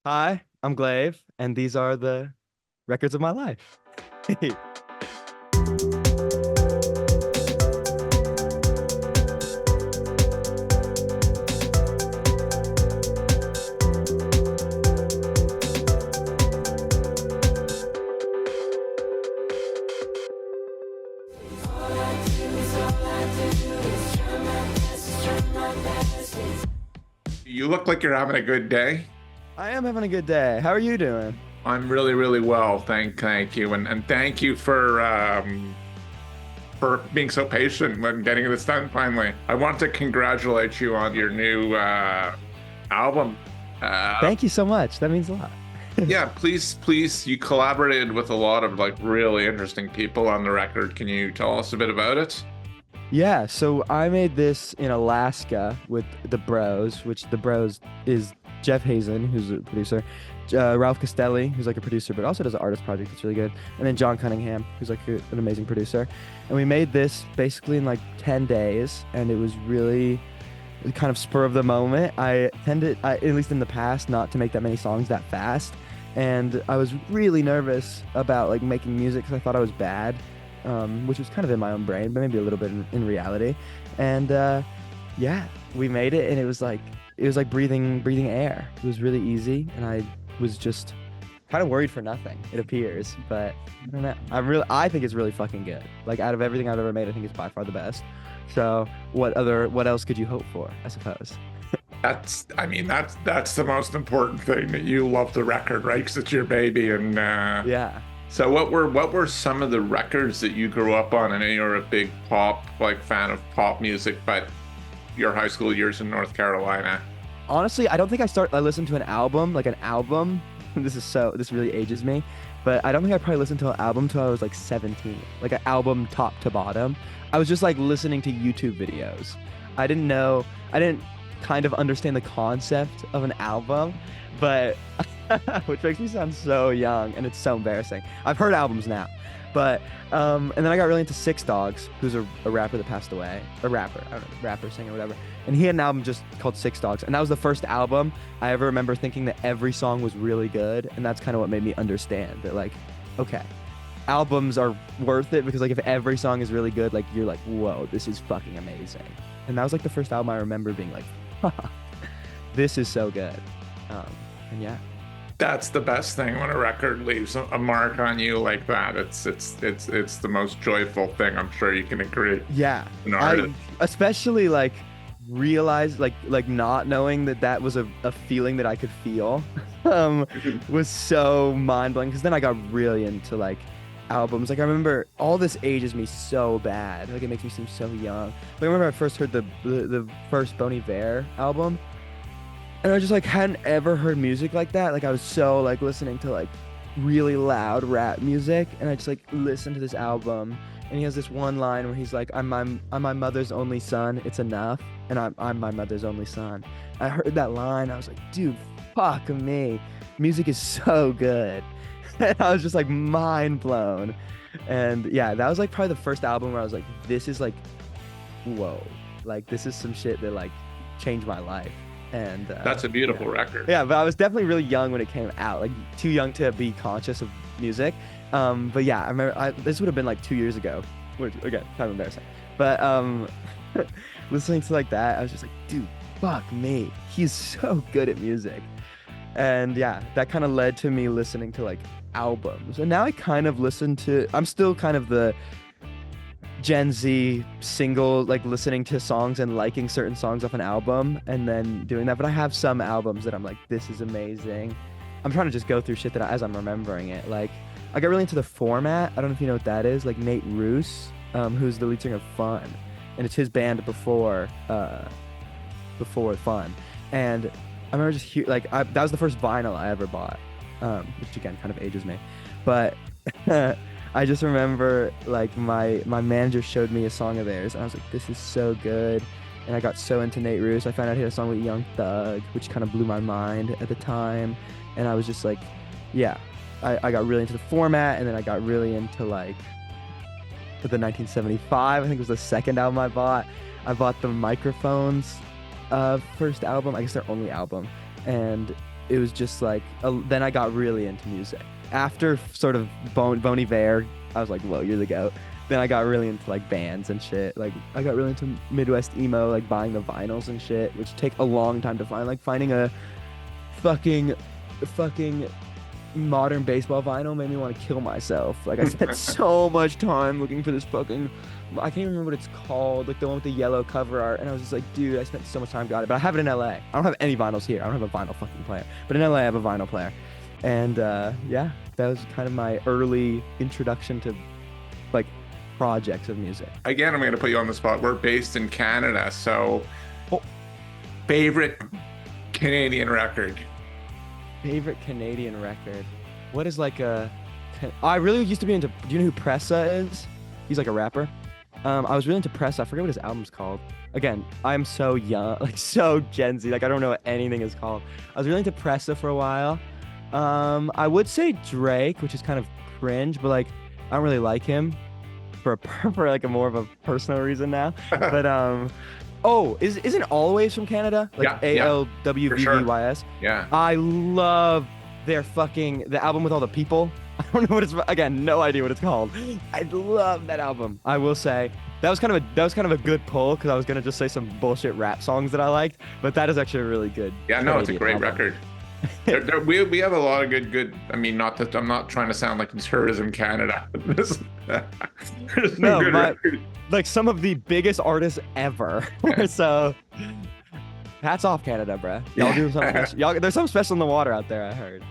Hi, I'm Glaive, and these are the records of my life. You look like you're having a good day. I am having a good day. How are you doing? I'm really, really well. Thank you, and thank you for being so patient when getting this done finally. I want to congratulate you on your new album. Thank you so much. That means a lot. Yeah, please. You collaborated with a lot of like really interesting people on the record. Can you tell us a bit about it? Yeah, so I made this in Alaska with the Bros, which the Bros is Jeff Hazin, who's a producer, Ralph Castelli, who's like a producer, but also does an artist project that's really good, and then John Cunningham, who's like an amazing producer. And we made this basically in like 10 days, and it was really kind of spur of the moment. I tended, at least in the past, not to make that many songs that fast, and I was really nervous about like making music because I thought I was bad. Which was kind of in my own brain, but maybe a little bit in reality. And yeah, we made it, and it was like breathing air. It was really easy, and I was just kind of worried for nothing. It appears, but I don't know. I think it's really fucking good. Like out of everything I've ever made, I think it's by far the best. So what else could you hope for? I suppose. That's the most important thing, that you love the record, right? Because it's your baby, and yeah. So what were some of the records that you grew up on? I know you're a big fan of pop music, but your high school years in North Carolina. Honestly, I don't think I listened to an album. This really ages me, but I don't think I probably listened to an album until I was like 17. Like an album top to bottom. I was just like listening to YouTube videos. I didn't kind of understand the concept of an album, but which makes me sound so young, and it's so embarrassing. I've heard albums now, but and then I got really into Six Dogs, who's a rapper that passed away, I don't know, rapper, singer, whatever, and he had an album just called Six Dogs, and that was the first album I ever remember thinking that every song was really good, and that's kind of what made me understand that, like, okay, albums are worth it, because like if every song is really good, like you're like, whoa, this is fucking amazing. And that was like the first album I remember being like, this is so good. And yeah. That's the best thing, when a record leaves a mark on you like that. It's the most joyful thing. I'm sure you can agree. Yeah, I especially like realize like not knowing that was a feeling that I could feel was so mind blowing. Because then I got really into like albums. Like I remember, all this ages me so bad. Like it makes me seem so young. But I remember I first heard the first Bon Iver album. And I just like hadn't ever heard music like that. Like I was so like listening to like really loud rap music, and I just like listened to this album. And he has this one line where he's like, I'm my mother's only son, it's enough. And I'm my mother's only son. I heard that line, I was like, dude, fuck me. Music is so good. And I was just like mind blown. And yeah, that was like probably the first album where I was like, this is like, whoa. Like this is some shit that like changed my life. And that's a beautiful record. Yeah, but I was definitely really young when it came out, like too young to be conscious of music. But yeah, I remember this would have been like 2 years ago, which again, kind of embarrassing. But listening to like that, I was just like, dude, fuck me, he's so good at music. And yeah, that kind of led to me listening to like albums. And now I kind of I'm still kind of the Gen Z single, like listening to songs and liking certain songs off an album and then doing that. But I have some albums that I'm like, this is amazing. I'm trying to just go through shit that as I'm remembering it. Like I got really into the Format. I don't know if you know what that is. Like Nate Roos, who's the lead singer of Fun, and it's his band before Fun. And I remember just that was the first vinyl I ever bought, which again kind of ages me, but I just remember like my manager showed me a song of theirs, and I was like, this is so good. And I got so into Nate Roos. I found out he had a song with Young Thug, which kind of blew my mind at the time. And I was just like, yeah, I got really into the Format, and then I got really into like the 1975, I think it was the second album I bought. I bought the Microphones first album, I guess their only album. And it was just like then I got really into music after sort of Bon Iver. I was like, whoa, you're the goat. Then I got really into like bands and shit. Like I got really into Midwest emo, like buying the vinyls and shit, which take a long time to find. Like finding a fucking modern baseball vinyl made me want to kill myself. Like I spent so much time looking for this fucking, I can't even remember what it's called, like the one with the yellow cover art, and I was just like, dude, I spent so much time, got it. But I have it in LA. I don't have any vinyls here. I don't have a vinyl fucking player. But in LA I have a vinyl player. And yeah, that was kind of my early introduction to like projects of music. Again, I'm going to put you on the spot. We're based in Canada, so favorite Canadian record? Favorite Canadian record? What is like a... I really used to be into... Do you know who Pressa is? He's like a rapper. I was really into Pressa. I forget what his album's called. Again, I'm so young, like so Gen Z. Like I don't know what anything is called. I was really into Pressa for a while. I would say Drake, which is kind of cringe, but like I don't really like him for like a more of a personal reason now. But isn't Alvvays from Canada? Like Alvvays. Yeah. I love their the album with all the people. I don't know what it's, again, no idea what it's called. I love that album. I will say that was kind of a good pull because I was gonna just say some bullshit rap songs that I liked, but that is actually a really good. Yeah, no, it's a great record. We have a lot of good. I mean, not that I'm not trying to sound like tourism Canada. Like some of the biggest artists ever. Yeah. So hats off Canada, bruh. Y'all do something special. There's something special in the water out there, I heard.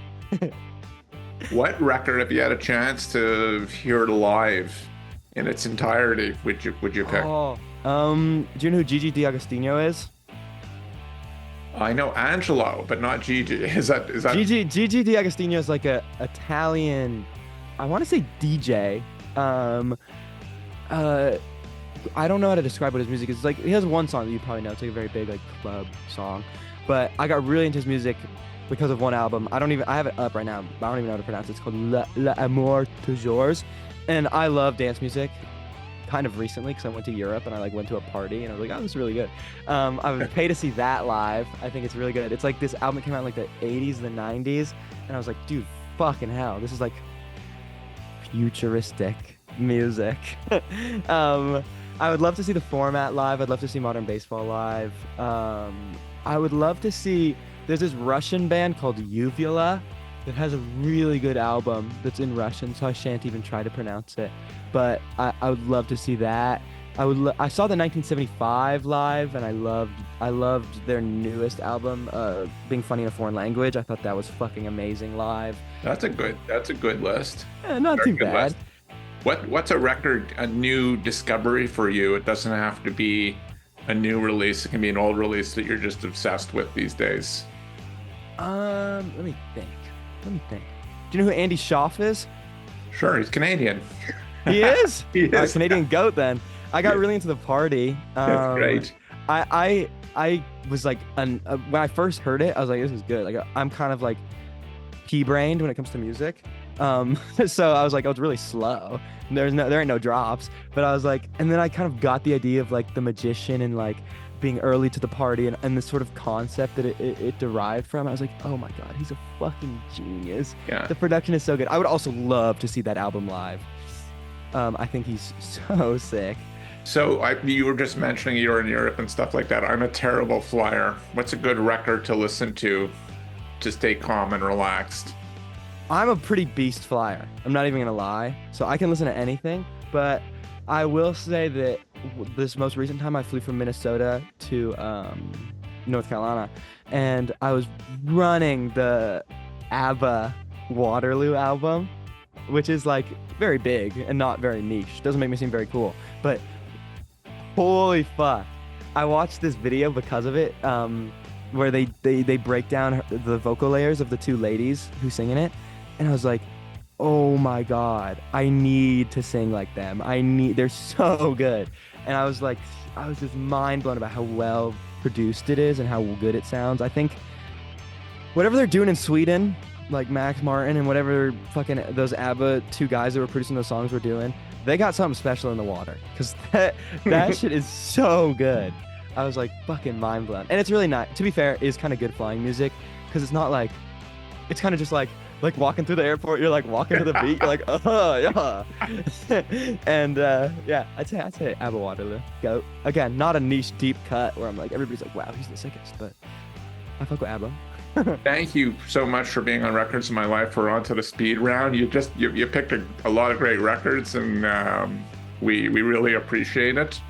What record, if you had a chance to hear it live in its entirety, would you pick? Do you know who Gigi D'Agostino is? I know Angelo, but not Gigi. Is that Gigi D'Agostino is like a Italian, I want to say DJ. I don't know how to describe what his music is. It's like he has one song that you probably know. It's like a very big like club song. But I got really into his music because of one album. I have it up right now, but I don't even know how to pronounce it. It's called L'amour Toujours. And I love dance music kind of recently because I went to Europe and I like went to a party and I was like, oh, this is really good. I would pay to see that live. I think it's really good. It's like this album came out in like the 80s, the 90s. And I was like, dude, fucking hell. This is like futuristic music. I would love to see the Format live. I'd love to see Modern Baseball live. I would love to see, there's this Russian band called Uvula that has a really good album that's in Russian, so I shan't even try to pronounce it. But I would love to see that. I saw the 1975 live, and I loved their newest album, Being Funny in a Foreign Language. I thought that was fucking amazing live. That's a good list. Yeah, not too bad. List. What's a record, a new discovery for you? It doesn't have to be a new release. It can be an old release that you're just obsessed with these days. Let me think. Do you know who Andy Schauf is? Sure, he's Canadian. He is? He is. Canadian goat then. I got really into the party. That's great. I was like, when I first heard it, I was like, this is good. Like I'm kind of like pea-brained when it comes to music. So I was like, oh, it's really slow. There ain't no drops. But I was like, and then I kind of got the idea of like the magician and like being early to the party and the sort of concept that it derived from. I was like, oh my God, he's a fucking genius. Yeah. The production is so good. I would also love to see that album live. I think he's so sick. So you were just mentioning you were in Europe and stuff like that. I'm a terrible flyer. What's a good record to listen to stay calm and relaxed? I'm a pretty beast flyer. I'm not even gonna lie. So I can listen to anything, but I will say that this most recent time I flew from Minnesota to North Carolina, and I was running the Abba Waterloo album, which is like very big and not very niche. Doesn't make me seem very cool, but holy fuck. I watched this video because of it, where they break down the vocal layers of the two ladies who sing in it. And I was like, oh my God, I need to sing like them. They're so good. And I was just mind blown about how well produced it is and how good it sounds. I think whatever they're doing in Sweden, like Max Martin and whatever fucking those ABBA two guys that were producing those songs were doing, they got something special in the water. Because that shit is so good. I was like fucking mind blown. And it's really not, to be fair, is kind of good flying music. Because it's not like it's kind of just like walking through the airport. You're like walking to the beat. You're like, yeah. And yeah, I'd say Abba Waterloo. Go again, not a niche deep cut where I'm like everybody's like, wow, he's the sickest, but I fuck with Abba. Thank you so much for being on Records of My Life. We're on to the speed round. You picked a lot of great records, and we really appreciate it.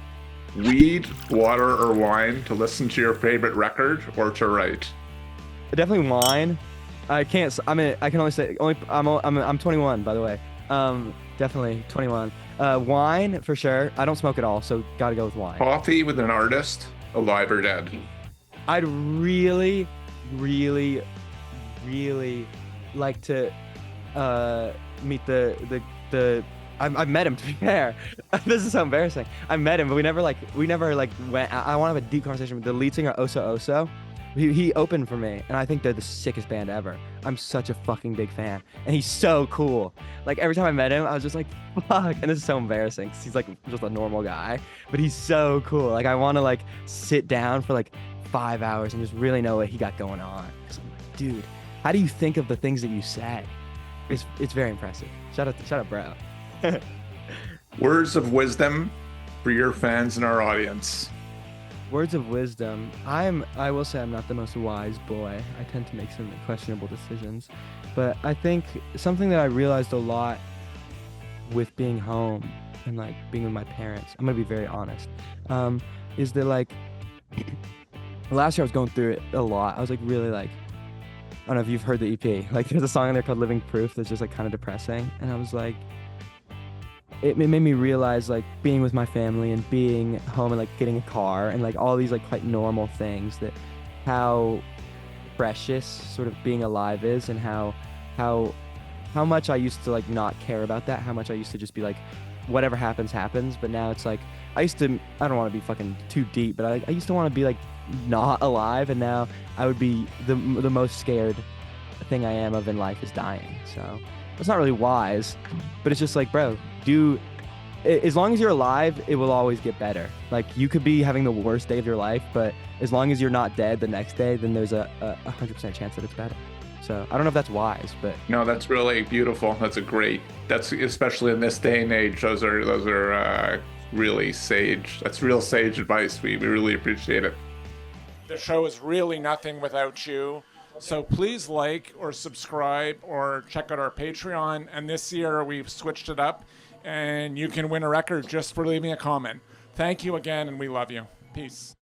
Weed, water, or wine to listen to your favorite record or to write? Definitely wine. I can't. I mean, I can only say I'm 21, by the way. Definitely 21. Wine for sure. I don't smoke at all, so gotta go with wine. Coffee with an artist, alive or dead? I'd really like to meet the I've met him, to be fair. This is so embarrassing. I met him, but we never went. I want to have a deep conversation with the lead singer Oso Oso. He opened for me, and I think they're the sickest band ever. I'm such a fucking big fan, and he's so cool. Like every time I met him, I was just like, fuck. And this is so embarrassing because he's like just a normal guy, but he's so cool. Like I want to like sit down for like 5 hours and just really know what he got going on. 'Cause I'm like, dude, how do you think of the things that you say? It's very impressive. Shout out, bro. Words of wisdom for your fans and our audience. Words of wisdom. I will say I'm not the most wise boy. I tend to make some questionable decisions. But I think something that I realized a lot with being home and like being with my parents, I'm gonna be very honest, is that like last year I was going through it a lot. I was like really like, I don't know if you've heard the EP. Like there's a song in there called Living Proof that's just like kind of depressing. And I was like, it made me realize like being with my family and being home and like getting a car and like all these like quite normal things, that how precious sort of being alive is, and how much I used to like not care about that, how much I used to just be like whatever happens happens. But now it's like I don't want to be fucking too deep, but I used to want to be like not alive, and now I would be the most scared thing I am of in life is dying. So it's not really wise, but it's just like, bro, as long as you're alive, it will always get better. Like you could be having the worst day of your life, but as long as you're not dead the next day, then there's a 100% chance that it's better. So I don't know if that's wise, but no, that's really beautiful. That's especially in this day and age. Those are really sage. That's real sage advice. We really appreciate it. The show is really nothing without you. So please like or subscribe or check out our Patreon. And this year we've switched it up, and you can win a record just for leaving a comment. Thank you again, and we love you. Peace.